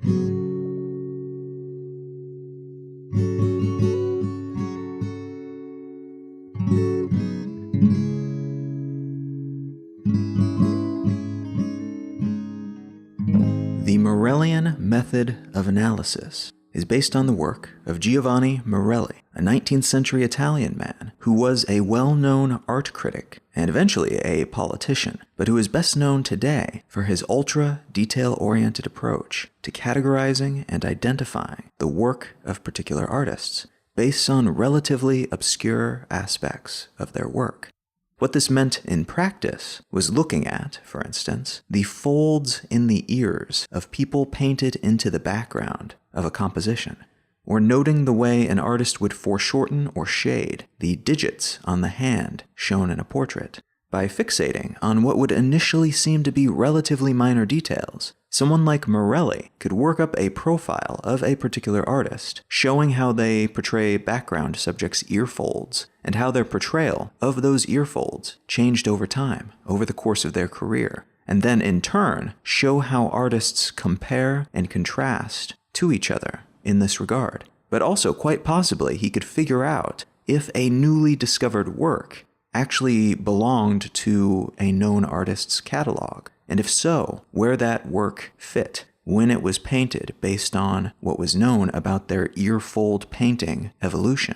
The Morellian method of analysis is based on the work of Giovanni Morelli, a 19th century Italian man who was a well-known art critic and eventually a politician, but who is best known today for his ultra-detail-oriented approach to categorizing and identifying the work of particular artists based on relatively obscure aspects of their work. What this meant in practice was looking at, for instance, the folds in the ears of people painted into the background of a composition, or noting the way an artist would foreshorten or shade the digits on the hand shown in a portrait. By fixating on what would initially seem to be relatively minor details, someone like Morelli could work up a profile of a particular artist, showing how they portray background subjects' ear folds, and how their portrayal of those ear folds changed over time, over the course of their career, and then in turn show how artists compare and contrast to each other in this regard. But also, quite possibly, he could figure out if a newly discovered work actually belonged to a known artist's catalog, and if so, where that work fit when it was painted based on what was known about their earfold painting evolution.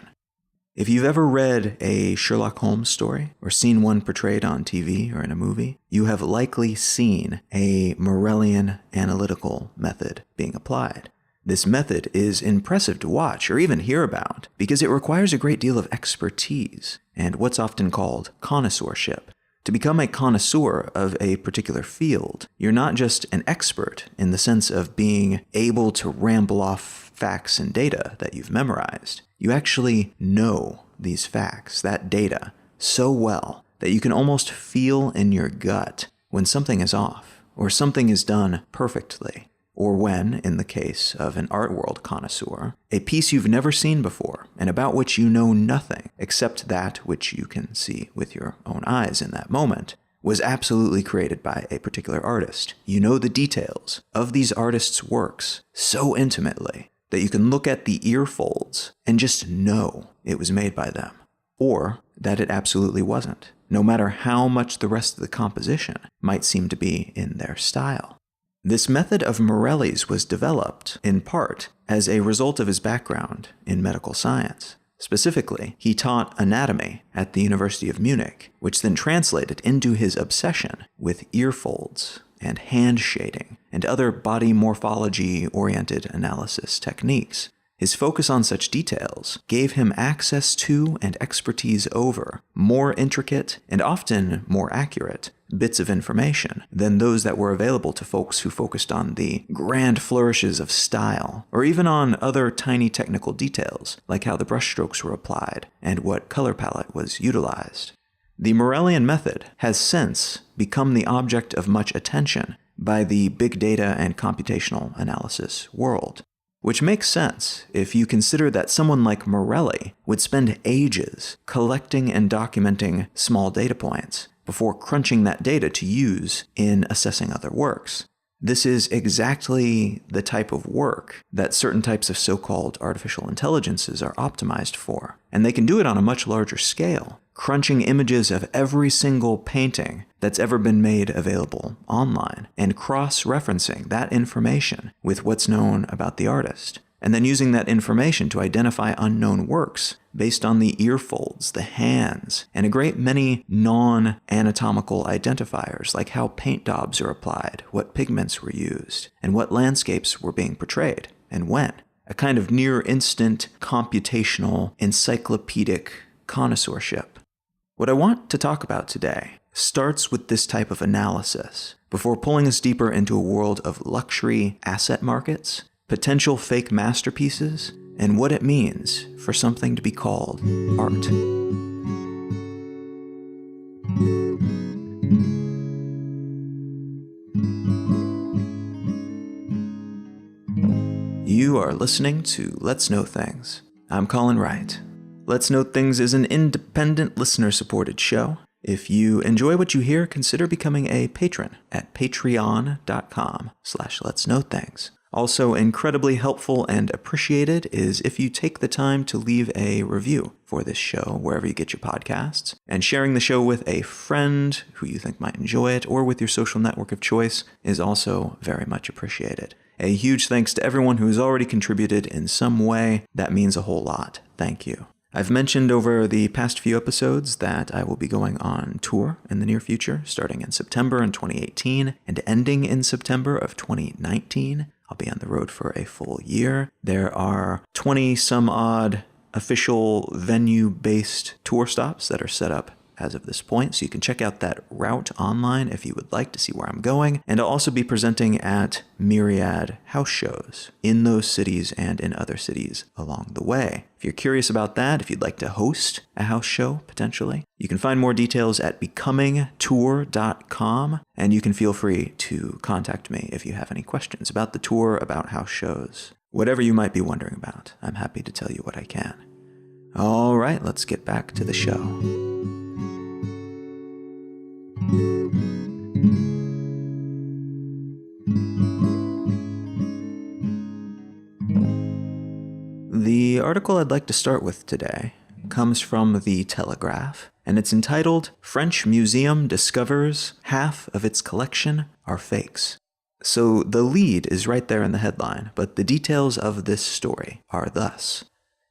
If you've ever read a Sherlock Holmes story or seen one portrayed on TV or in a movie, you have likely seen a Morellian analytical method being applied. This method is impressive to watch or even hear about because it requires a great deal of expertise and what's often called connoisseurship. To become a connoisseur of a particular field, you're not just an expert in the sense of being able to ramble off facts and data that you've memorized. You actually know these facts, that data, so well that you can almost feel in your gut when something is off or something is done perfectly. Or when, in the case of an art world connoisseur, a piece you've never seen before and about which you know nothing except that which you can see with your own eyes in that moment, was absolutely created by a particular artist. You know the details of these artists' works so intimately that you can look at the ear folds and just know it was made by them, or that it absolutely wasn't, no matter how much the rest of the composition might seem to be in their style. This method of Morelli's was developed, in part, as a result of his background in medical science. Specifically, he taught anatomy at the University of Munich, which then translated into his obsession with ear folds and hand shading and other body morphology-oriented analysis techniques. His focus on such details gave him access to and expertise over more intricate and often more accurate bits of information than those that were available to folks who focused on the grand flourishes of style, or even on other tiny technical details, like how the brushstrokes were applied and what color palette was utilized. The Morellian method has since become the object of much attention by the big data and computational analysis world. Which makes sense if you consider that someone like Morelli would spend ages collecting and documenting small data points before crunching that data to use in assessing other works. This is exactly the type of work that certain types of so-called artificial intelligences are optimized for, and they can do it on a much larger scale, crunching images of every single painting that's ever been made available online, and cross-referencing that information with what's known about the artist, and then using that information to identify unknown works based on the ear folds, the hands, and a great many non-anatomical identifiers like how paint daubs are applied, what pigments were used, and what landscapes were being portrayed, and when. A kind of near-instant computational encyclopedic connoisseurship. What I want to talk about today starts with this type of analysis before pulling us deeper into a world of luxury asset markets, potential fake masterpieces, and what it means for something to be called art. You are listening to Let's Know Things. I'm Colin Wright. Let's Know Things is an independent listener-supported show. If you enjoy what you hear, consider becoming a patron at patreon.com/letsknowthings. Also, incredibly helpful and appreciated is if you take the time to leave a review for this show wherever you get your podcasts, and sharing the show with a friend who you think might enjoy it or with your social network of choice is also very much appreciated. A huge thanks to everyone who has already contributed in some way. That means a whole lot. Thank you. I've mentioned over the past few episodes that I will be going on tour in the near future, starting in September in 2018 and ending in September of 2019. I'll be on the road for a full year. There are 20 some odd official venue-based tour stops that are set up as of this point, so you can check out that route online if you would like to see where I'm going. And I'll also be presenting at myriad house shows in those cities and in other cities along the way. If you're curious about that, if you'd like to host a house show, potentially, you can find more details at becomingtour.com, and you can feel free to contact me if you have any questions about the tour, about house shows, whatever you might be wondering about. I'm happy to tell you what I can. All right, let's get back to the show. The article I'd like to start with today comes from The Telegraph, and it's entitled, "French Museum Discovers Half of Its Collection Are Fakes." So the lead is right there in the headline, but the details of this story are thus.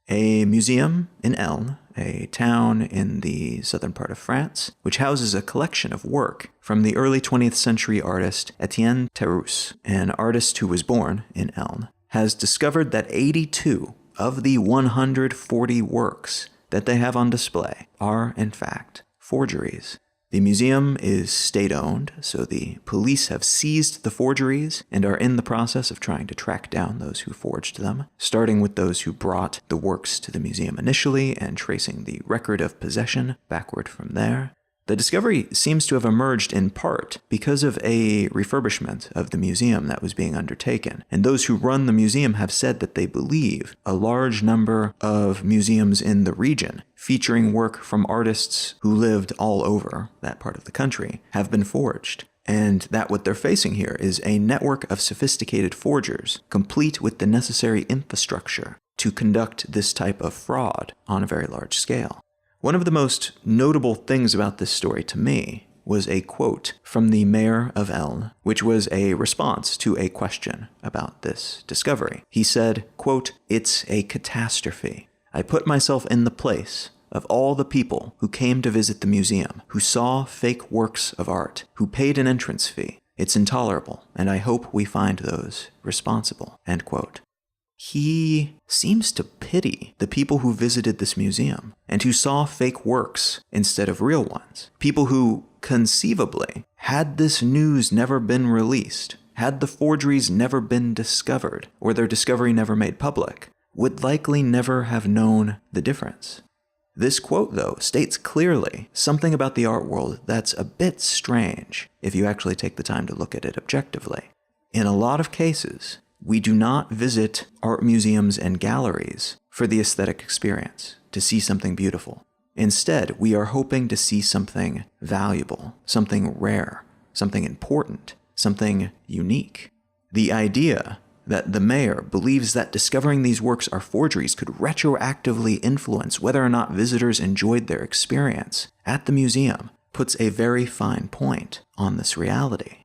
A museum in Elne, a town in the southern part of France, which houses a collection of work from the early 20th century artist Etienne Terrousse, an artist who was born in Elne, has discovered that 82 of the 140 works that they have on display are, in fact, forgeries. The museum is state-owned, so the police have seized the forgeries and are in the process of trying to track down those who forged them, starting with those who brought the works to the museum initially and tracing the record of possession backward from there. The discovery seems to have emerged in part because of a refurbishment of the museum that was being undertaken, and those who run the museum have said that they believe a large number of museums in the region featuring work from artists who lived all over that part of the country have been forged, and that what they're facing here is a network of sophisticated forgers, complete with the necessary infrastructure to conduct this type of fraud on a very large scale. One of the most notable things about this story to me was a quote from the mayor of Elne, which was a response to a question about this discovery. He said, quote, "It's a catastrophe. I put myself in the place of all the people who came to visit the museum, who saw fake works of art, who paid an entrance fee. It's intolerable, and I hope we find those responsible," end quote. He seems to pity the people who visited this museum and who saw fake works instead of real ones. People who, conceivably, had this news never been released, had the forgeries never been discovered, or their discovery never made public, would likely never have known the difference. This quote, though, states clearly something about the art world that's a bit strange if you actually take the time to look at it objectively. In a lot of cases, we do not visit art museums and galleries for the aesthetic experience, to see something beautiful. Instead, we are hoping to see something valuable, something rare, something important, something unique. The idea that the mayor believes that discovering these works are forgeries could retroactively influence whether or not visitors enjoyed their experience at the museum puts a very fine point on this reality.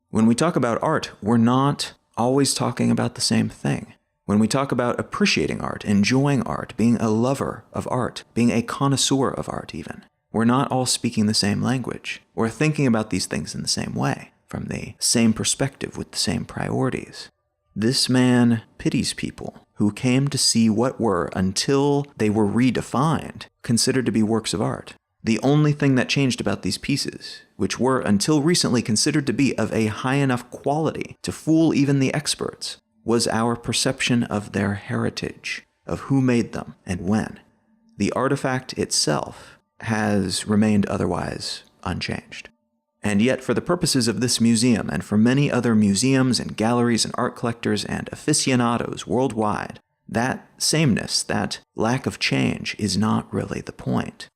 When we talk about art, we're not always talking about the same thing. When we talk about appreciating art, enjoying art, being a lover of art, being a connoisseur of art even, we're not all speaking the same language or thinking about these things in the same way, from the same perspective with the same priorities. This man pities people who came to see what were, until they were redefined, considered to be works of art. The only thing that changed about these pieces, which were until recently considered to be of a high enough quality to fool even the experts, was our perception of their heritage, of who made them and when. The artifact itself has remained otherwise unchanged. And yet, for the purposes of this museum and for many other museums and galleries and art collectors and aficionados worldwide, that sameness, that lack of change is not really the point.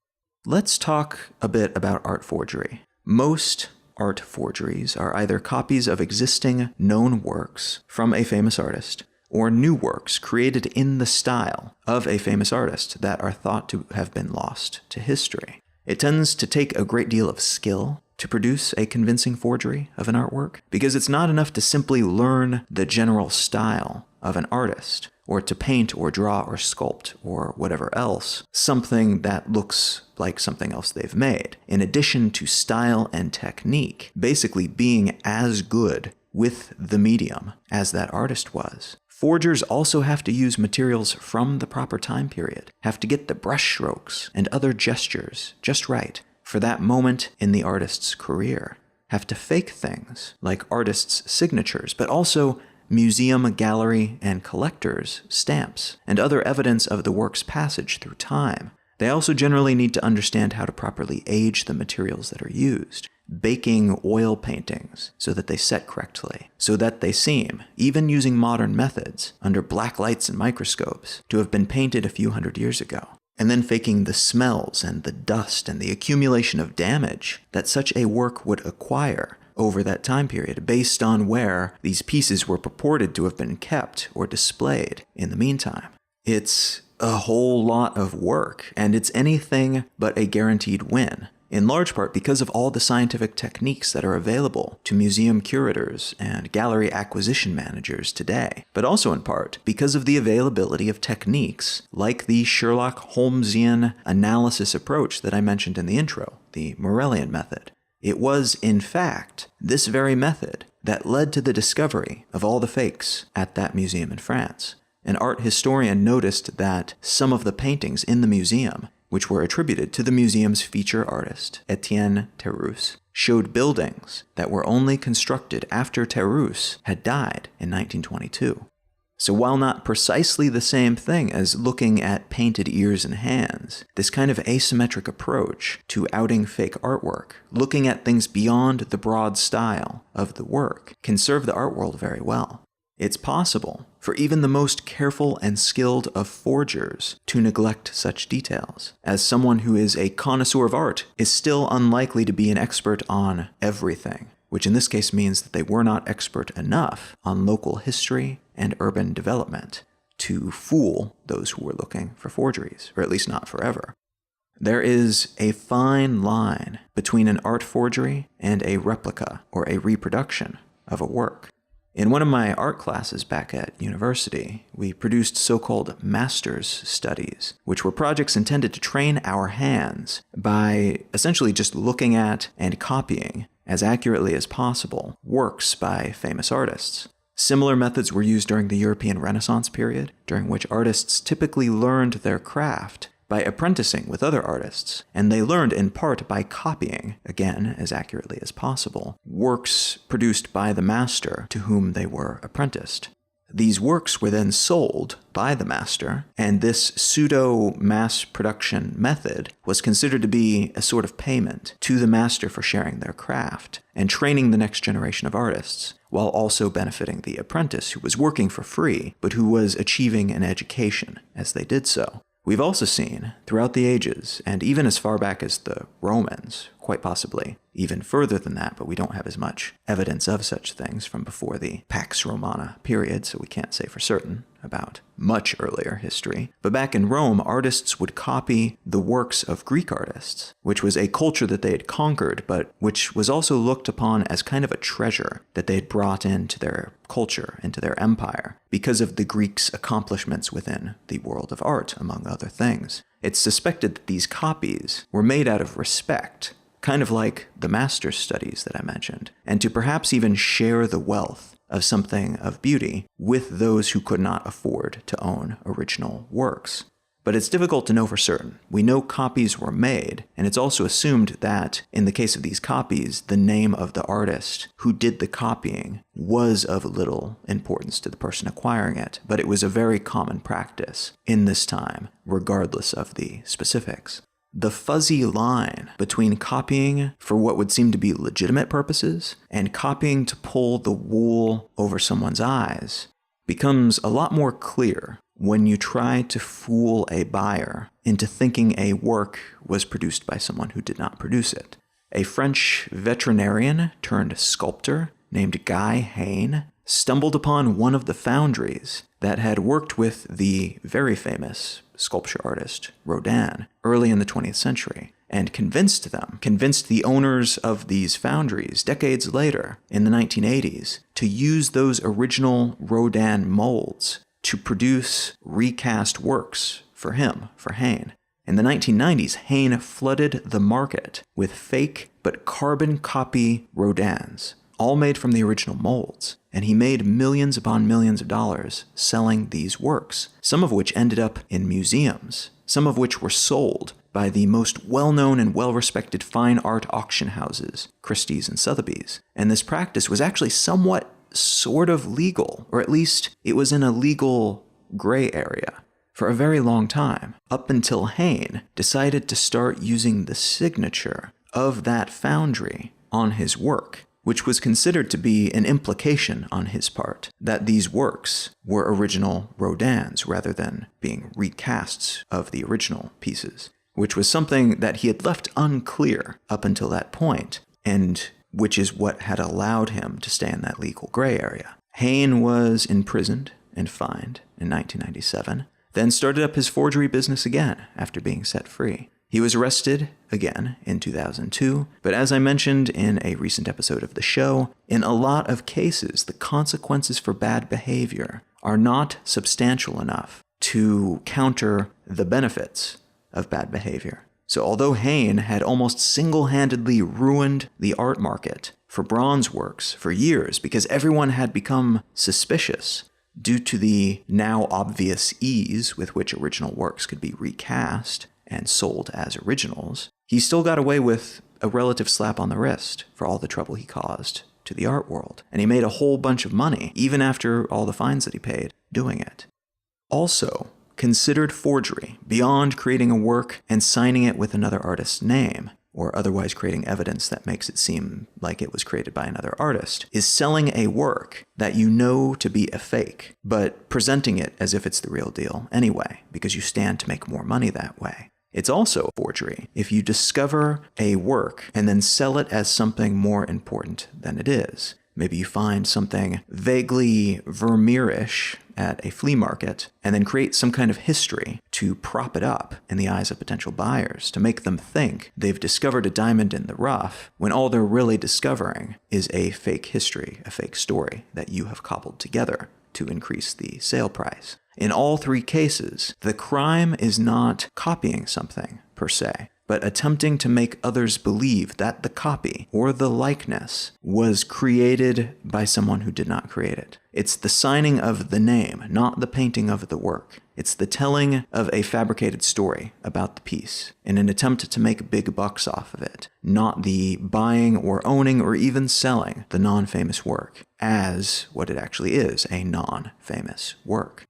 Let's talk a bit about art forgery. Most art forgeries are either copies of existing known works from a famous artist, or new works created in the style of a famous artist that are thought to have been lost to history. It tends to take a great deal of skill to produce a convincing forgery of an artwork, because it's not enough to simply learn the general style of an artist, or to paint or draw or sculpt or whatever else, something that looks like something else they've made. In addition to style and technique, basically being as good with the medium as that artist was. Forgers also have to use materials from the proper time period, have to get the brush strokes and other gestures just right for that moment in the artist's career, have to fake things like artists' signatures, but also museum, gallery, and collectors' stamps, and other evidence of the work's passage through time. They also generally need to understand how to properly age the materials that are used, baking oil paintings so that they set correctly, so that they seem, even using modern methods, under black lights and microscopes, to have been painted a few hundred years ago. And then faking the smells and the dust and the accumulation of damage that such a work would acquire over that time period based on where these pieces were purported to have been kept or displayed in the meantime. It's a whole lot of work, and it's anything but a guaranteed win, in large part because of all the scientific techniques that are available to museum curators and gallery acquisition managers today, but also in part because of the availability of techniques like the Sherlock Holmesian analysis approach that I mentioned in the intro, the Morellian method. It was, in fact, this very method that led to the discovery of all the fakes at that museum in France. An art historian noticed that some of the paintings in the museum, which were attributed to the museum's feature artist, Etienne Terrousse, showed buildings that were only constructed after Terrousse had died in 1922. So while not precisely the same thing as looking at painted ears and hands, this kind of asymmetric approach to outing fake artwork, looking at things beyond the broad style of the work, can serve the art world very well. It's possible for even the most careful and skilled of forgers to neglect such details, as someone who is a connoisseur of art is still unlikely to be an expert on everything, which in this case means that they were not expert enough on local history and urban development to fool those who were looking for forgeries, or at least not forever. There is a fine line between an art forgery and a replica or a reproduction of a work. In one of my art classes back at university, we produced so-called master's studies, which were projects intended to train our hands by essentially just looking at and copying as accurately as possible works by famous artists. Similar methods were used during the European Renaissance period, during which artists typically learned their craft by apprenticing with other artists, and they learned in part by copying, again as accurately as possible, works produced by the master to whom they were apprenticed. These works were then sold by the master, and this pseudo-mass production method was considered to be a sort of payment to the master for sharing their craft and training the next generation of artists, while also benefiting the apprentice who was working for free, but who was achieving an education as they did so. We've also seen, throughout the ages, and even as far back as the Romans, quite possibly even further than that, but we don't have as much evidence of such things from before the Pax Romana period, so we can't say for certain about much earlier history. But back in Rome, artists would copy the works of Greek artists, which was a culture that they had conquered, but which was also looked upon as kind of a treasure that they had brought into their culture, into their empire, because of the Greeks' accomplishments within the world of art, among other things. It's suspected that these copies were made out of respect, kind of like the master's studies that I mentioned, and to perhaps even share the wealth of something of beauty with those who could not afford to own original works. But it's difficult to know for certain. We know copies were made, and it's also assumed that, in the case of these copies, the name of the artist who did the copying was of little importance to the person acquiring it, but it was a very common practice in this time, regardless of the specifics. The fuzzy line between copying for what would seem to be legitimate purposes and copying to pull the wool over someone's eyes becomes a lot more clear when you try to fool a buyer into thinking a work was produced by someone who did not produce it. a French veterinarian turned sculptor named Guy Hain stumbled upon one of the foundries that had worked with the very famous sculpture artist Rodin early in the 20th century, and convinced the owners of these foundries decades later in the 1980s to use those original Rodin molds to produce recast works for Hain. In the 1990s, Hain flooded the market with fake but carbon copy Rodins, all made from the original molds, and he made millions upon millions of dollars selling these works, some of which ended up in museums, some of which were sold by the most well-known and well-respected fine art auction houses, Christie's and Sotheby's. And this practice was actually somewhat sort of legal, or at least it was in a legal gray area for a very long time, up until Hain decided to start using the signature of that foundry on his work, which was considered to be an implication on his part that these works were original Rodins rather than being recasts of the original pieces, which was something that he had left unclear up until that point, and which is what had allowed him to stay in that legal gray area. Hain was imprisoned and fined in 1997, then started up his forgery business again after being set free. He was arrested again in 2002, but as I mentioned in a recent episode of the show, in a lot of cases, the consequences for bad behavior are not substantial enough to counter the benefits of bad behavior. So although Hain had almost single-handedly ruined the art market for bronze works for years because everyone had become suspicious due to the now obvious ease with which original works could be recast and sold as originals, he still got away with a relative slap on the wrist for all the trouble he caused to the art world. And he made a whole bunch of money, even after all the fines that he paid, doing it. Also, considered forgery, beyond creating a work and signing it with another artist's name, or otherwise creating evidence that makes it seem like it was created by another artist, is selling a work that you know to be a fake, but presenting it as if it's the real deal anyway, because you stand to make more money that way. It's also forgery if you discover a work and then sell it as something more important than it is. Maybe you find something vaguely Vermeerish at a flea market and then create some kind of history to prop it up in the eyes of potential buyers to make them think they've discovered a diamond in the rough when all they're really discovering is a fake history, a fake story that you have cobbled together to increase the sale price. In all three cases, the crime is not copying something per se, but attempting to make others believe that the copy or the likeness was created by someone who did not create it. It's the signing of the name, not the painting of the work. It's the telling of a fabricated story about the piece in an attempt to make big bucks off of it, not the buying or owning or even selling the non-famous work as what it actually is, a non-famous work.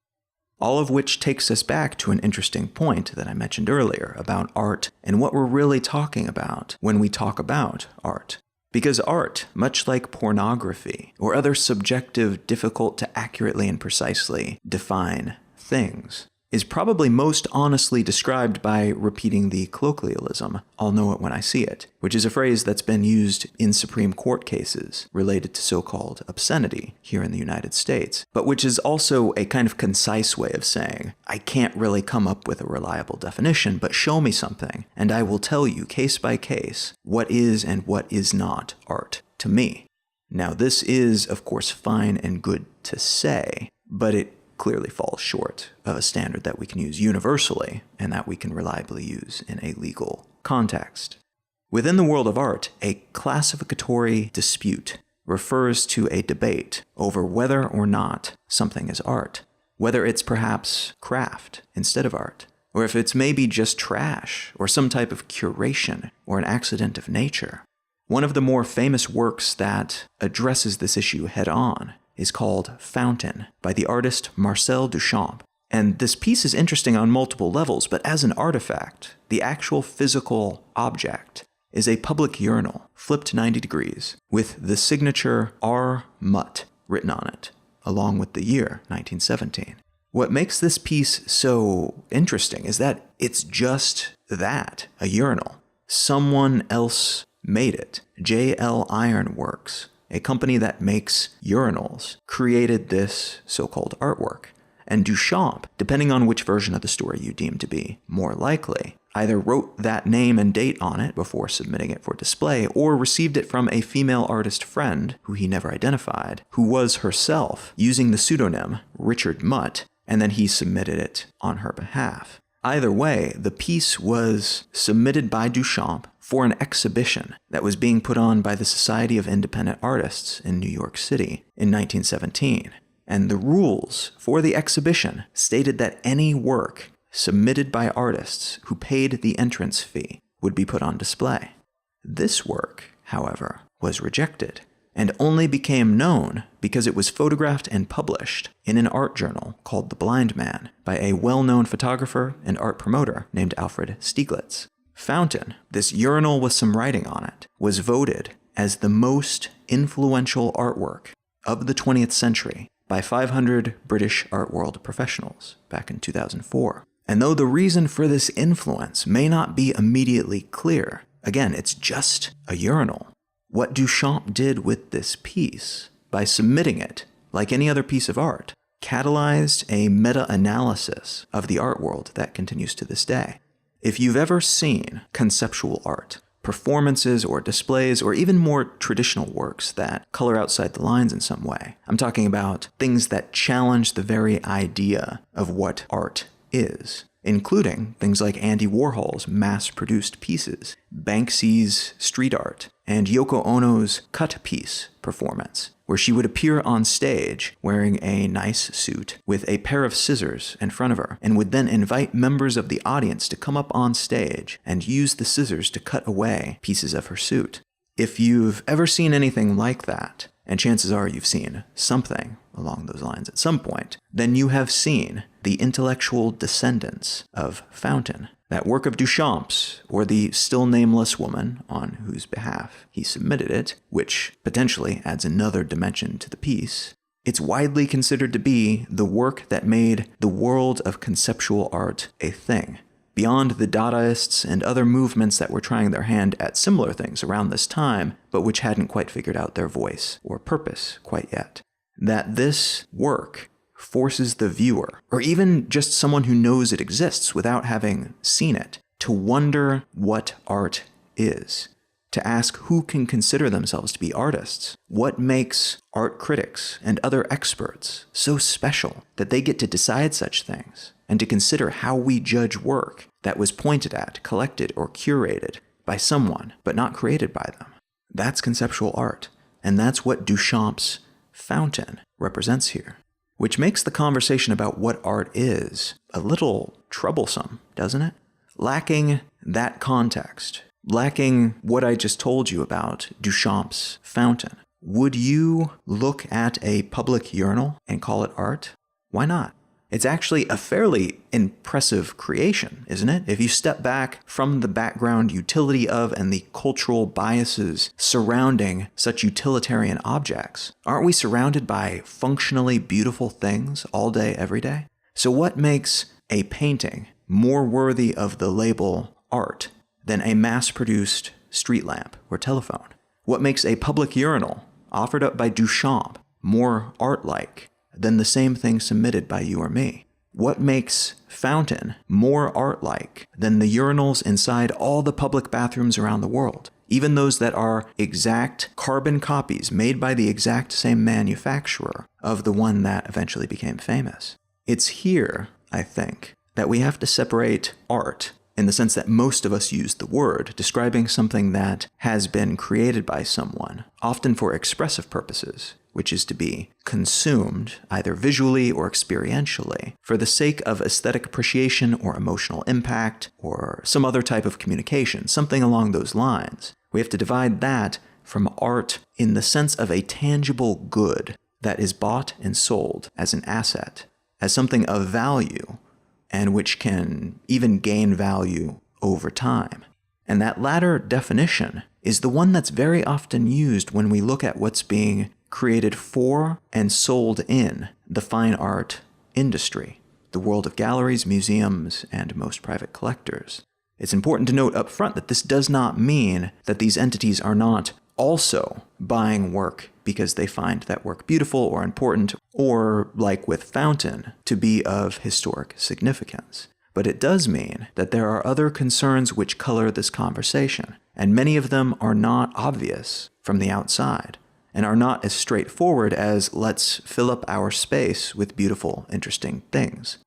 All of which takes us back to an interesting point that I mentioned earlier about art and what we're really talking about when we talk about art. Because art, much like pornography or other subjective, difficult to accurately and precisely define things, is probably most honestly described by repeating the colloquialism, "I'll know it when I see it," which is a phrase that's been used in Supreme Court cases related to so-called obscenity here in the United States, but which is also a kind of concise way of saying, I can't really come up with a reliable definition, but show me something, and I will tell you case by case what is and what is not art to me. Now, this is, of course, fine and good to say, but it clearly falls short of a standard that we can use universally and that we can reliably use in a legal context. Within the world of art, a classificatory dispute refers to a debate over whether or not something is art, whether it's perhaps craft instead of art, or if it's maybe just trash or some type of curation or an accident of nature. One of the more famous works that addresses this issue head-on is called Fountain by the artist Marcel Duchamp. And this piece is interesting on multiple levels, but as an artifact, the actual physical object is a public urinal flipped 90 degrees with the signature R. Mutt written on it, along with the year 1917. What makes this piece so interesting is that it's just that, a urinal. Someone else made it. J.L. Ironworks, a company that makes urinals, created this so-called artwork. And Duchamp, depending on which version of the story you deem to be more likely, either wrote that name and date on it before submitting it for display, or received it from a female artist friend, who he never identified, who was herself using the pseudonym Richard Mutt, and then he submitted it on her behalf. Either way, the piece was submitted by Duchamp for an exhibition that was being put on by the Society of Independent Artists in New York City in 1917. And the rules for the exhibition stated that any work submitted by artists who paid the entrance fee would be put on display. This work, however, was rejected, and only became known because it was photographed and published in an art journal called The Blind Man by a well-known photographer and art promoter named Alfred Stieglitz. Fountain, this urinal with some writing on it, was voted as the most influential artwork of the 20th century by 500 British art world professionals back in 2004. And though the reason for this influence may not be immediately clear, again, it's just a urinal. What Duchamp did with this piece, by submitting it, like any other piece of art, catalyzed a meta-analysis of the art world that continues to this day. If you've ever seen conceptual art, performances or displays, or even more traditional works that color outside the lines in some way, I'm talking about things that challenge the very idea of what art is, including things like Andy Warhol's mass-produced pieces, Banksy's street art, and Yoko Ono's cut piece performance, where she would appear on stage wearing a nice suit with a pair of scissors in front of her, and would then invite members of the audience to come up on stage and use the scissors to cut away pieces of her suit. If you've ever seen anything like that, and chances are you've seen something along those lines at some point, then you have seen the intellectual descendants of Fountain, that work of Duchamp's, or the still nameless woman on whose behalf he submitted it, which potentially adds another dimension to the piece. It's widely considered to be the work that made the world of conceptual art a thing, beyond the Dadaists and other movements that were trying their hand at similar things around this time, but which hadn't quite figured out their voice or purpose quite yet. That this work forces the viewer, or even just someone who knows it exists without having seen it, to wonder what art is, to ask who can consider themselves to be artists, what makes art critics and other experts so special that they get to decide such things, and to consider how we judge work that was pointed at, collected, or curated by someone, but not created by them. That's conceptual art, and that's what Duchamp's Fountain represents here. Which makes the conversation about what art is a little troublesome, doesn't it? Lacking that context, lacking what I just told you about Duchamp's Fountain, would you look at a public urinal and call it art? Why not? It's actually a fairly impressive creation, isn't it? If you step back from the background utility of and the cultural biases surrounding such utilitarian objects, aren't we surrounded by functionally beautiful things all day, every day? So what makes a painting more worthy of the label art than a mass-produced street lamp or telephone? What makes a public urinal offered up by Duchamp more art-like than the same thing submitted by you or me? What makes Fountain more art-like than the urinals inside all the public bathrooms around the world, even those that are exact carbon copies made by the exact same manufacturer of the one that eventually became famous? It's here, I think, that we have to separate art, in the sense that most of us use the word, describing something that has been created by someone, often for expressive purposes, which is to be consumed, either visually or experientially, for the sake of aesthetic appreciation or emotional impact or some other type of communication, something along those lines. We have to divide that from art in the sense of a tangible good that is bought and sold as an asset, as something of value, and which can even gain value over time. And that latter definition is the one that's very often used when we look at what's being created for and sold in the fine art industry, the world of galleries, museums, and most private collectors. It's important to note up front that this does not mean that these entities are not also buying work because they find that work beautiful or important, or, like with Fountain, to be of historic significance. But it does mean that there are other concerns which color this conversation, and many of them are not obvious from the outside, and are not as straightforward as let's fill up our space with beautiful, interesting things.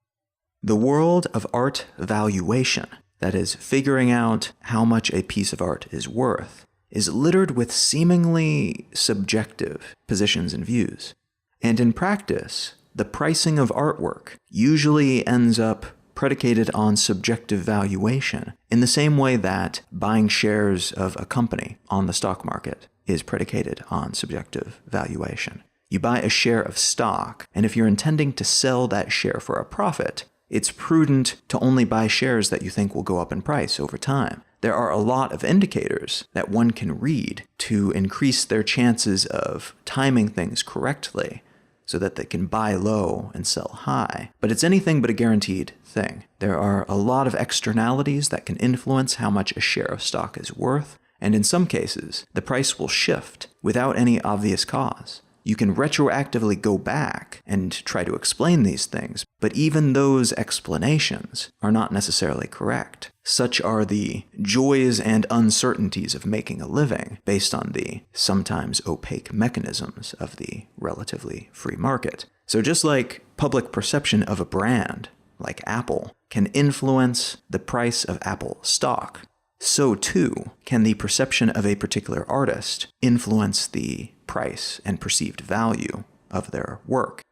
The world of art valuation, that is, figuring out how much a piece of art is worth, is littered with seemingly subjective positions and views. And in practice, the pricing of artwork usually ends up predicated on subjective valuation, in the same way that buying shares of a company on the stock market is predicated on subjective valuation. You buy a share of stock, and if you're intending to sell that share for a profit, it's prudent to only buy shares that you think will go up in price over time. There are a lot of indicators that one can read to increase their chances of timing things correctly so that they can buy low and sell high. But it's anything but a guaranteed thing. There are a lot of externalities that can influence how much a share of stock is worth, and in some cases, the price will shift without any obvious cause. You can retroactively go back and try to explain these things, but even those explanations are not necessarily correct. Such are the joys and uncertainties of making a living based on the sometimes opaque mechanisms of the relatively free market. So just like public perception of a brand, like Apple, can influence the price of Apple stock, so too can the perception of a particular artist influence the price and perceived value of their work.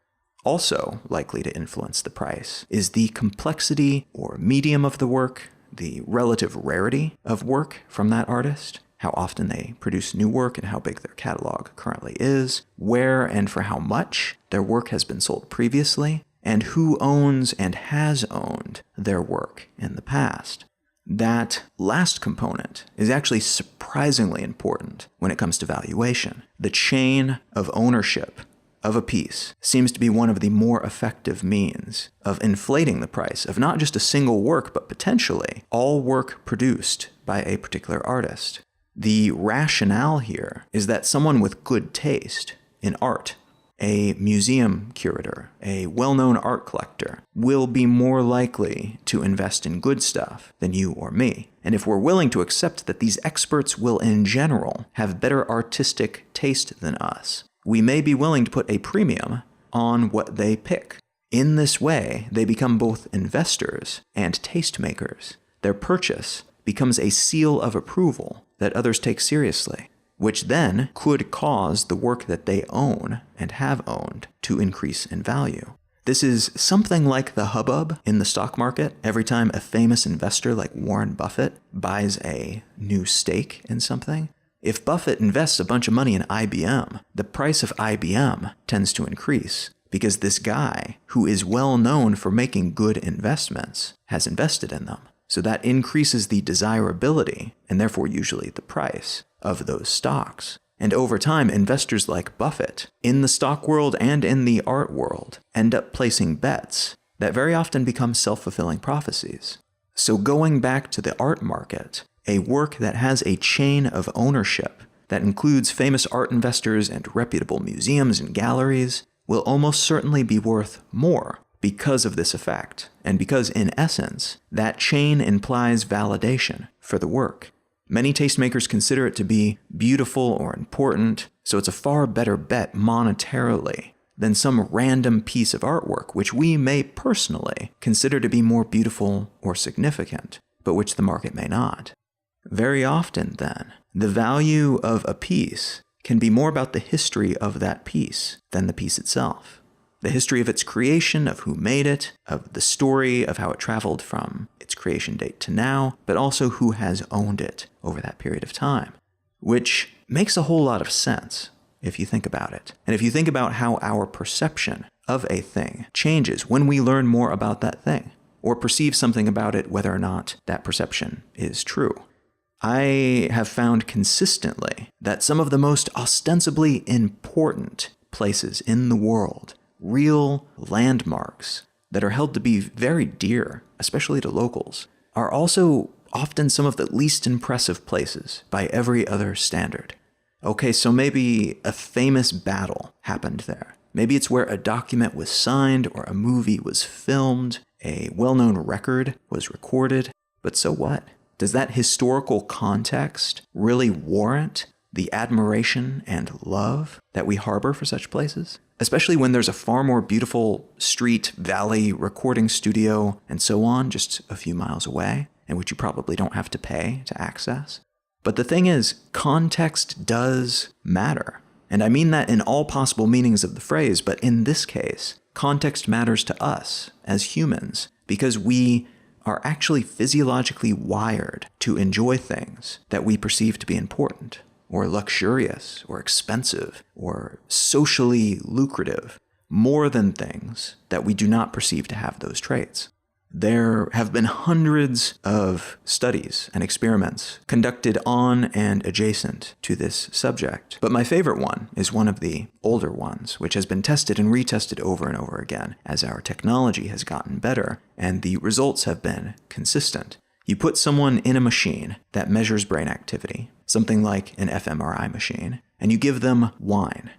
Also likely to influence the price is the complexity or medium of the work, the relative rarity of work from that artist, how often they produce new work and how big their catalog currently is, where and for how much their work has been sold previously, and who owns and has owned their work in the past. That last component is actually surprisingly important when it comes to valuation. The chain of ownership of a piece seems to be one of the more effective means of inflating the price of not just a single work, but potentially all work produced by a particular artist. The rationale here is that someone with good taste in art, a museum curator, a well-known art collector, will be more likely to invest in good stuff than you or me. And if we're willing to accept that these experts will in general have better artistic taste than us, we may be willing to put a premium on what they pick. In this way, they become both investors and tastemakers. Their purchase becomes a seal of approval that others take seriously, which then could cause the work that they own and have owned to increase in value. This is something like the hubbub in the stock market every time a famous investor like Warren Buffett buys a new stake in something. If Buffett invests a bunch of money in IBM, the price of IBM tends to increase because this guy, who is well known for making good investments, has invested in them. So that increases the desirability, and therefore usually the price, of those stocks. And over time, investors like Buffett, in the stock world and in the art world, end up placing bets that very often become self-fulfilling prophecies. So going back to the art market, a work that has a chain of ownership that includes famous art investors and reputable museums and galleries will almost certainly be worth more because of this effect, and because in essence, that chain implies validation for the work. Many tastemakers consider it to be beautiful or important, so it's a far better bet monetarily than some random piece of artwork which we may personally consider to be more beautiful or significant, but which the market may not. Very often, then, the value of a piece can be more about the history of that piece than the piece itself. The history of its creation, of who made it, of the story of how it traveled from its creation date to now, but also who has owned it over that period of time, which makes a whole lot of sense if you think about it. And if you think about how our perception of a thing changes when we learn more about that thing, or perceive something about it whether or not that perception is true. I have found consistently that some of the most ostensibly important places in the world, real landmarks that are held to be very dear, especially to locals, are also often some of the least impressive places by every other standard. Okay, so maybe a famous battle happened there. Maybe it's where a document was signed or a movie was filmed, a well-known record was recorded. But so what? Does that historical context really warrant the admiration and love that we harbor for such places? Especially when there's a far more beautiful street, valley, recording studio, and so on just a few miles away, and which you probably don't have to pay to access. But the thing is, context does matter. And I mean that in all possible meanings of the phrase, but in this case, context matters to us as humans because we are actually physiologically wired to enjoy things that we perceive to be important, or luxurious, or expensive, or socially lucrative, more than things that we do not perceive to have those traits. There have been hundreds of studies and experiments conducted on and adjacent to this subject, but my favorite one is one of the older ones, which has been tested and retested over and over again as our technology has gotten better, and the results have been consistent. You put someone in a machine that measures brain activity, something like an fMRI machine, and you give them wine.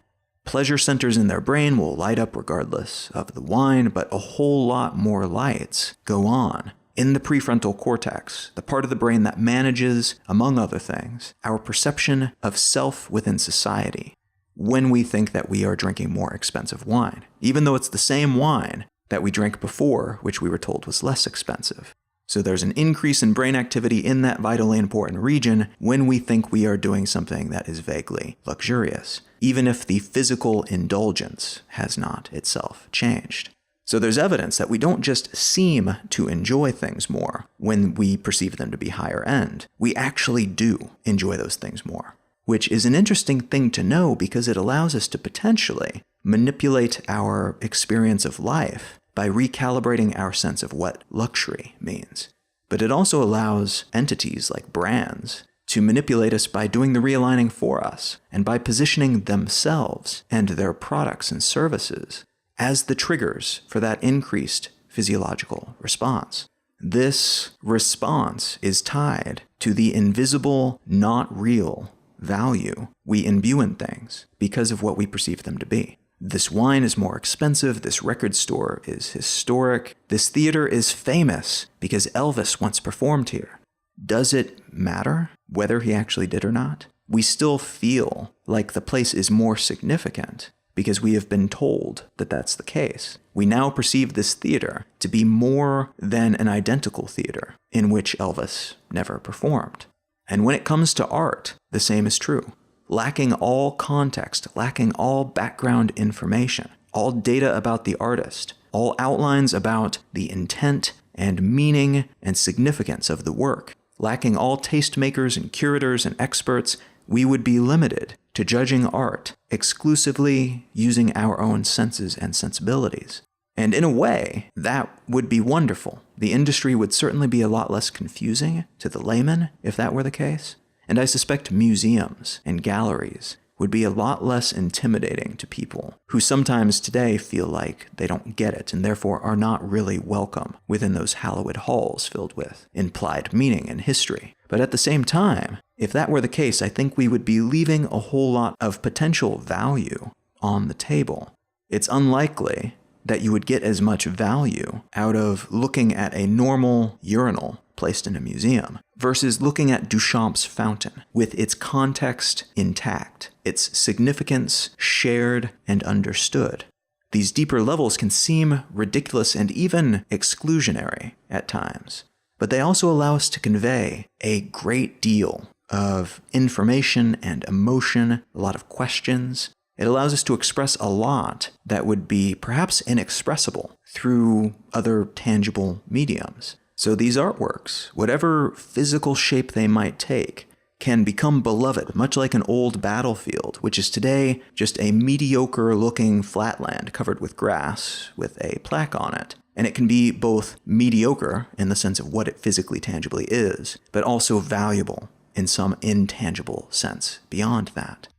Pleasure centers in their brain will light up regardless of the wine, but a whole lot more lights go on in the prefrontal cortex, the part of the brain that manages, among other things, our perception of self within society when we think that we are drinking more expensive wine, even though it's the same wine that we drank before, which we were told was less expensive. So there's an increase in brain activity in that vitally important region when we think we are doing something that is vaguely luxurious, even if the physical indulgence has not itself changed. So there's evidence that we don't just seem to enjoy things more when we perceive them to be higher end. We actually do enjoy those things more, which is an interesting thing to know because it allows us to potentially manipulate our experience of life by recalibrating our sense of what luxury means. But it also allows entities like brands to manipulate us by doing the realigning for us and by positioning themselves and their products and services as the triggers for that increased physiological response. This response is tied to the invisible, not real value we imbue in things because of what we perceive them to be. This wine is more expensive, this record store is historic, this theater is famous because Elvis once performed here. Does it matter whether he actually did or not? We still feel like the place is more significant because we have been told that that's the case. We now perceive this theater to be more than an identical theater in which Elvis never performed. And when it comes to art, the same is true. Lacking all context, lacking all background information, all data about the artist, all outlines about the intent and meaning and significance of the work, lacking all tastemakers and curators and experts, we would be limited to judging art exclusively using our own senses and sensibilities. And in a way, that would be wonderful. The industry would certainly be a lot less confusing to the layman if that were the case. And I suspect museums and galleries would be a lot less intimidating to people who sometimes today feel like they don't get it and therefore are not really welcome within those hallowed halls filled with implied meaning and history. But at the same time, if that were the case, I think we would be leaving a whole lot of potential value on the table. It's unlikely that you would get as much value out of looking at a normal urinal placed in a museum versus looking at Duchamp's fountain with its context intact, its significance shared and understood. These deeper levels can seem ridiculous and even exclusionary at times, but they also allow us to convey a great deal of information and emotion, a lot of questions. It allows us to express a lot that would be perhaps inexpressible through other tangible mediums. So these artworks, whatever physical shape they might take, can become beloved, much like an old battlefield, which is today just a mediocre-looking flatland covered with grass with a plaque on it. And it can be both mediocre in the sense of what it physically tangibly is, but also valuable in some intangible sense beyond that.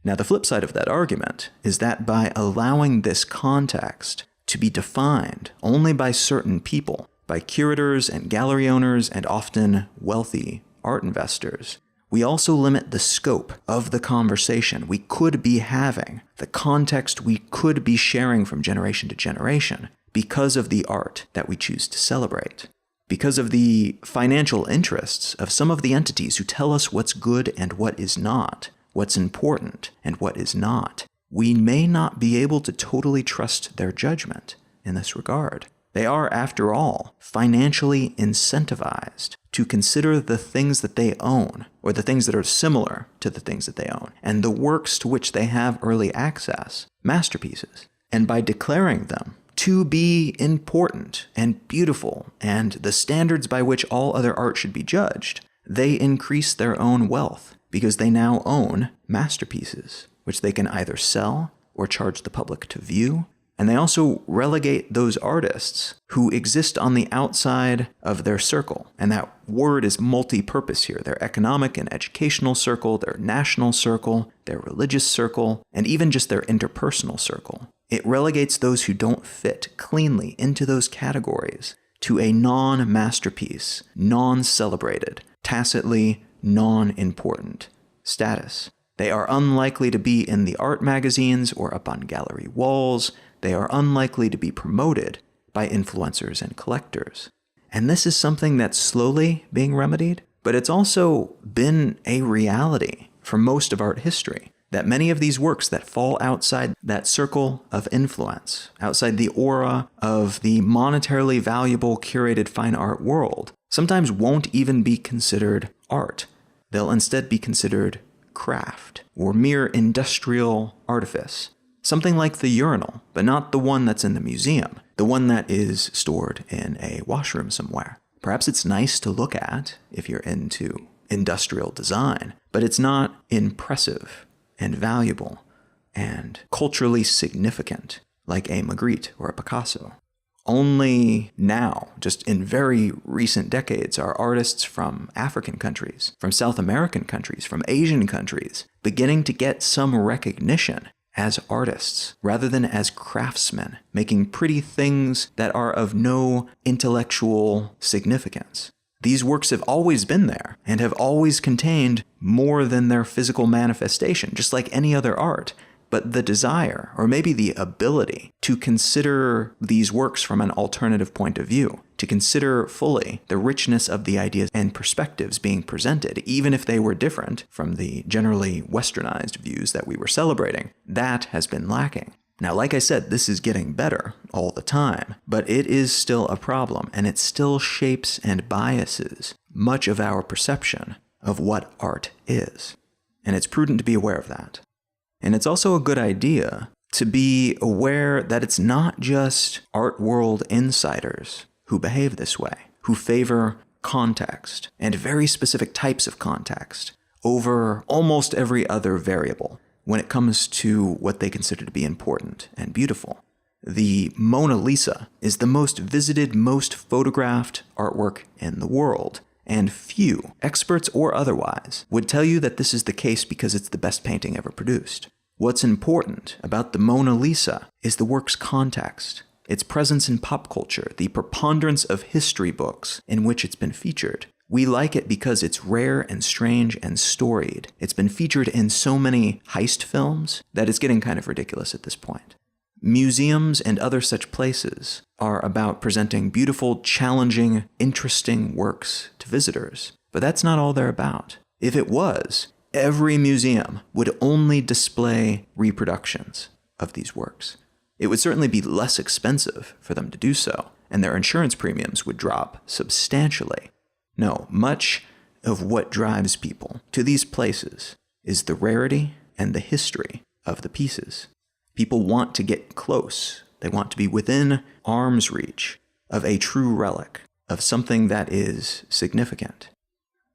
Now, the flip side of that argument is that by allowing this context to be defined only by certain people, by curators and gallery owners and often wealthy art investors, we also limit the scope of the conversation we could be having, the context we could be sharing from generation to generation, because of the art that we choose to celebrate. Because of the financial interests of some of the entities who tell us what's good and what is not, what's important and what is not, we may not be able to totally trust their judgment in this regard. They are, after all, financially incentivized to consider the things that they own, or the things that are similar to the things that they own, and the works to which they have early access, masterpieces. And by declaring them to be important and beautiful and the standards by which all other art should be judged, they increase their own wealth because they now own masterpieces, which they can either sell or charge the public to view. And they also relegate those artists who exist on the outside of their circle. And that word is multi-purpose here. Their economic and educational circle, their national circle, their religious circle, and even just their interpersonal circle. It relegates those who don't fit cleanly into those categories to a non-masterpiece, non-celebrated, tacitly non-important status. They are unlikely to be in the art magazines or up on gallery walls. They are unlikely to be promoted by influencers and collectors. And this is something that's slowly being remedied, but it's also been a reality for most of art history, that many of these works that fall outside that circle of influence, outside the aura of the monetarily valuable curated fine art world, sometimes won't even be considered art. They'll instead be considered craft or mere industrial artifice. Something like the urinal, but not the one that's in the museum, the one that is stored in a washroom somewhere. Perhaps it's nice to look at if you're into industrial design, but it's not impressive and valuable and culturally significant like a Magritte or a Picasso. Only now, just in very recent decades, are artists from African countries, from South American countries, from Asian countries, beginning to get some recognition as artists, rather than as craftsmen, making pretty things that are of no intellectual significance. These works have always been there, and have always contained more than their physical manifestation, just like any other art. But the desire, or maybe the ability, to consider these works from an alternative point of view, to consider fully the richness of the ideas and perspectives being presented, even if they were different from the generally westernized views that we were celebrating, that has been lacking. Now, like I said, this is getting better all the time, but it is still a problem, and it still shapes and biases much of our perception of what art is. And it's prudent to be aware of that. And it's also a good idea to be aware that it's not just art world insiders who behave this way, who favor context and very specific types of context over almost every other variable when it comes to what they consider to be important and beautiful. The Mona Lisa is the most visited, most photographed artwork in the world. And few, experts or otherwise, would tell you that this is the case because it's the best painting ever produced. What's important about the Mona Lisa is the work's context, its presence in pop culture, the preponderance of history books in which it's been featured. We like it because it's rare and strange and storied. It's been featured in so many heist films that it's getting kind of ridiculous at this point. Museums and other such places are about presenting beautiful, challenging, interesting works to visitors. But that's not all they're about. If it was, every museum would only display reproductions of these works. It would certainly be less expensive for them to do so, and their insurance premiums would drop substantially. No, much of what drives people to these places is the rarity and the history of the pieces. People want to get close. They want to be within arm's reach of a true relic, of something that is significant.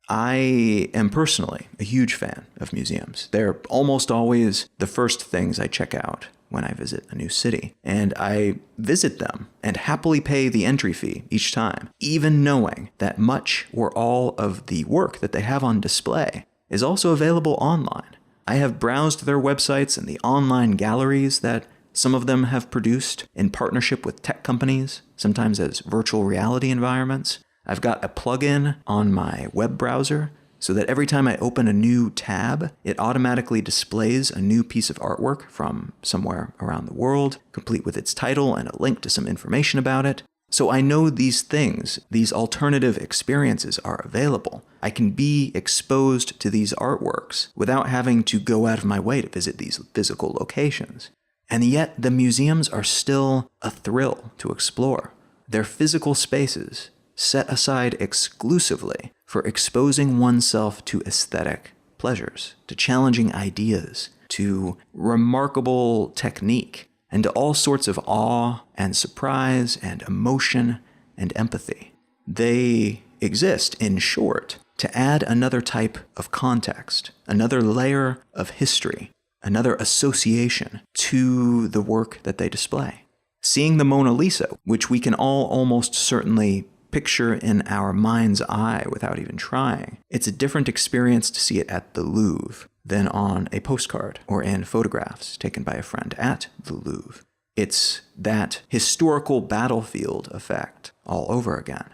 I am personally a huge fan of museums. They're almost always the first things I check out when I visit a new city, and I visit them and happily pay the entry fee each time, even knowing that much or all of the work that they have on display is also available online. I have browsed their websites and the online galleries that Some of them have produced in partnership with tech companies, sometimes as virtual reality environments. I've got a plugin on my web browser so that every time I open a new tab, it automatically displays a new piece of artwork from somewhere around the world, complete with its title and a link to some information about it. So I know these things, these alternative experiences are available. I can be exposed to these artworks without having to go out of my way to visit these physical locations. And yet the museums are still a thrill to explore. They're physical spaces set aside exclusively for exposing oneself to aesthetic pleasures, to challenging ideas, to remarkable technique, and to all sorts of awe and surprise and emotion and empathy. They exist, in short, to add another type of context, another layer of history, another association to the work that they display. Seeing the Mona Lisa, which we can all almost certainly picture in our mind's eye without even trying, it's a different experience to see it at the Louvre than on a postcard or in photographs taken by a friend at the Louvre. It's that historical battlefield effect all over again.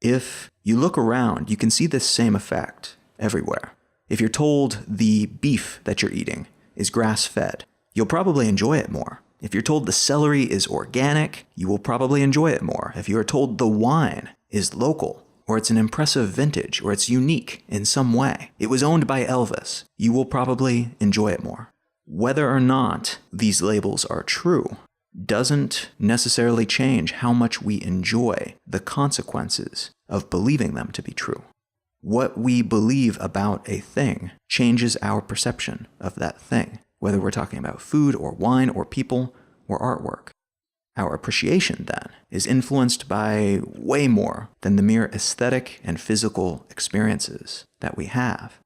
If you look around, you can see this same effect everywhere. If you're told the beef that you're eating is grass-fed, you'll probably enjoy it more. If you're told the celery is organic, you will probably enjoy it more. If you are told the wine is local, or it's an impressive vintage, or it's unique in some way, it was owned by Elvis, you will probably enjoy it more. Whether or not these labels are true doesn't necessarily change how much we enjoy the consequences of believing them to be true. What we believe about a thing changes our perception of that thing, whether we're talking about food or wine or people or artwork. Our appreciation, then, is influenced by way more than the mere aesthetic and physical experiences that we have.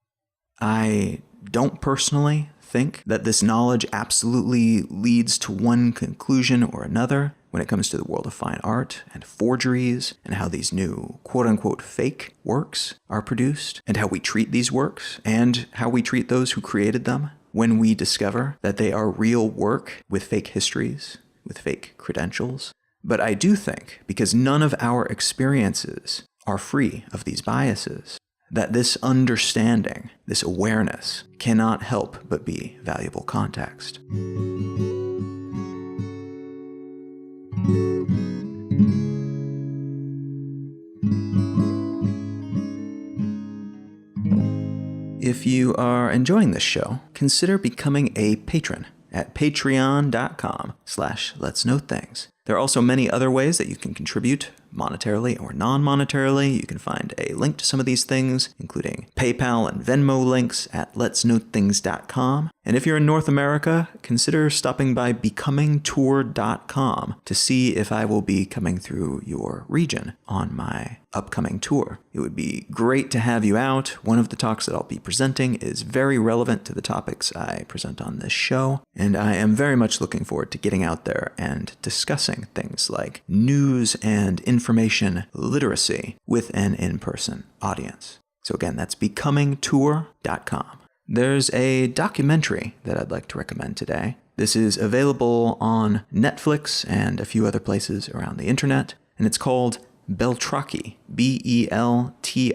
I don't personally think that this knowledge absolutely leads to one conclusion or another when it comes to the world of fine art and forgeries and how these new quote-unquote fake works are produced and how we treat these works and how we treat those who created them when we discover that they are real work with fake histories, with fake credentials. But I do think, because none of our experiences are free of these biases, that this understanding, this awareness, cannot help but be valuable context. If you are enjoying this show, consider becoming a patron at patreon.com/letsknowthings. There are also many other ways that you can contribute, monetarily or non-monetarily. You can find a link to some of these things, including PayPal and Venmo links at letsknowthings.com. And if you're in North America, consider stopping by becomingtour.com to see if I will be coming through your region on my upcoming tour. It would be great to have you out. One of the talks that I'll be presenting is very relevant to the topics I present on this show, and I am very much looking forward to getting out there and discussing things like news and information literacy with an in-person audience. So again, that's becomingtour.com. There's a documentary that I'd like to recommend today. This is available on Netflix and a few other places around the internet, and it's called Beltracchi, Beltracchi,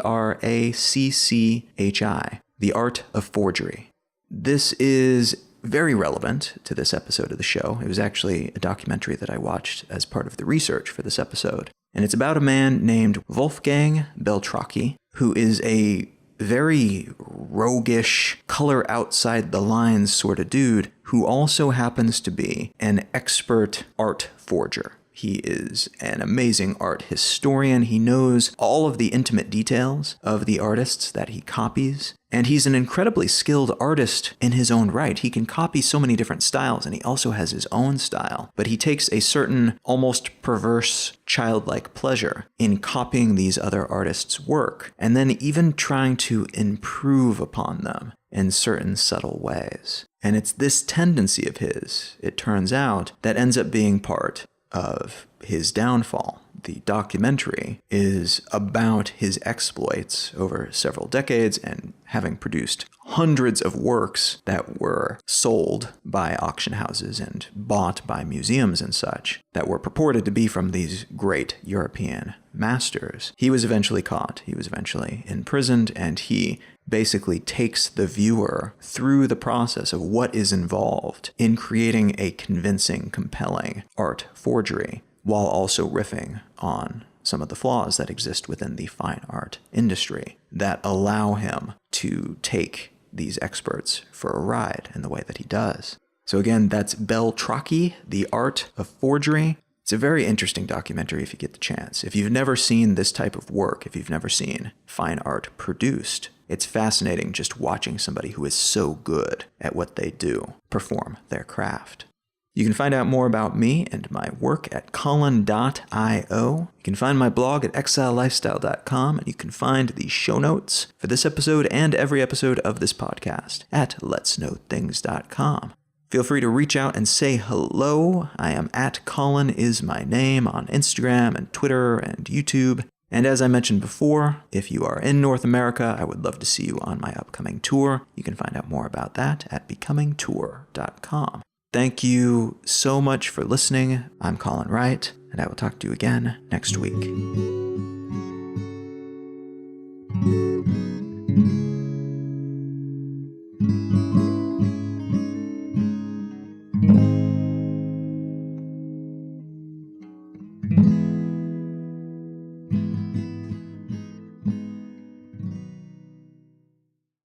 The Art of Forgery. This is very relevant to this episode of the show. It was actually a documentary that I watched as part of the research for this episode. And it's about a man named Wolfgang Beltracchi, who is a very roguish, color outside the lines sort of dude who also happens to be an expert art forger. He is an amazing art historian. He knows all of the intimate details of the artists that he copies. And he's an incredibly skilled artist in his own right. He can copy so many different styles, and he also has his own style. But he takes a certain almost perverse, childlike pleasure in copying these other artists' work, and then even trying to improve upon them in certain subtle ways. And it's this tendency of his, it turns out, that ends up being part of his downfall. the documentary is about his exploits over several decades and having produced hundreds of works that were sold by auction houses and bought by museums and such that were purported to be from these great European masters. He was eventually caught. He was eventually imprisoned, and he basically takes the viewer through the process of what is involved in creating a convincing, compelling art forgery, while also riffing on some of the flaws that exist within the fine art industry that allow him to take these experts for a ride in the way that he does. So again, that's Beltracchi, The Art of Forgery. It's a very interesting documentary if you get the chance. If you've never seen this type of work, if you've never seen fine art produced, it's fascinating just watching somebody who is so good at what they do perform their craft. You can find out more about me and my work at colin.io. You can find my blog at exilelifestyle.com, and you can find the show notes for this episode and every episode of this podcast at letsknowthings.com. Feel free to reach out and say hello. I am at Colin is my name on Instagram and Twitter and YouTube. And as I mentioned before, if you are in North America, I would love to see you on my upcoming tour. You can find out more about that at becomingtour.com. Thank you so much for listening. I'm Colin Wright, and I will talk to you again next week.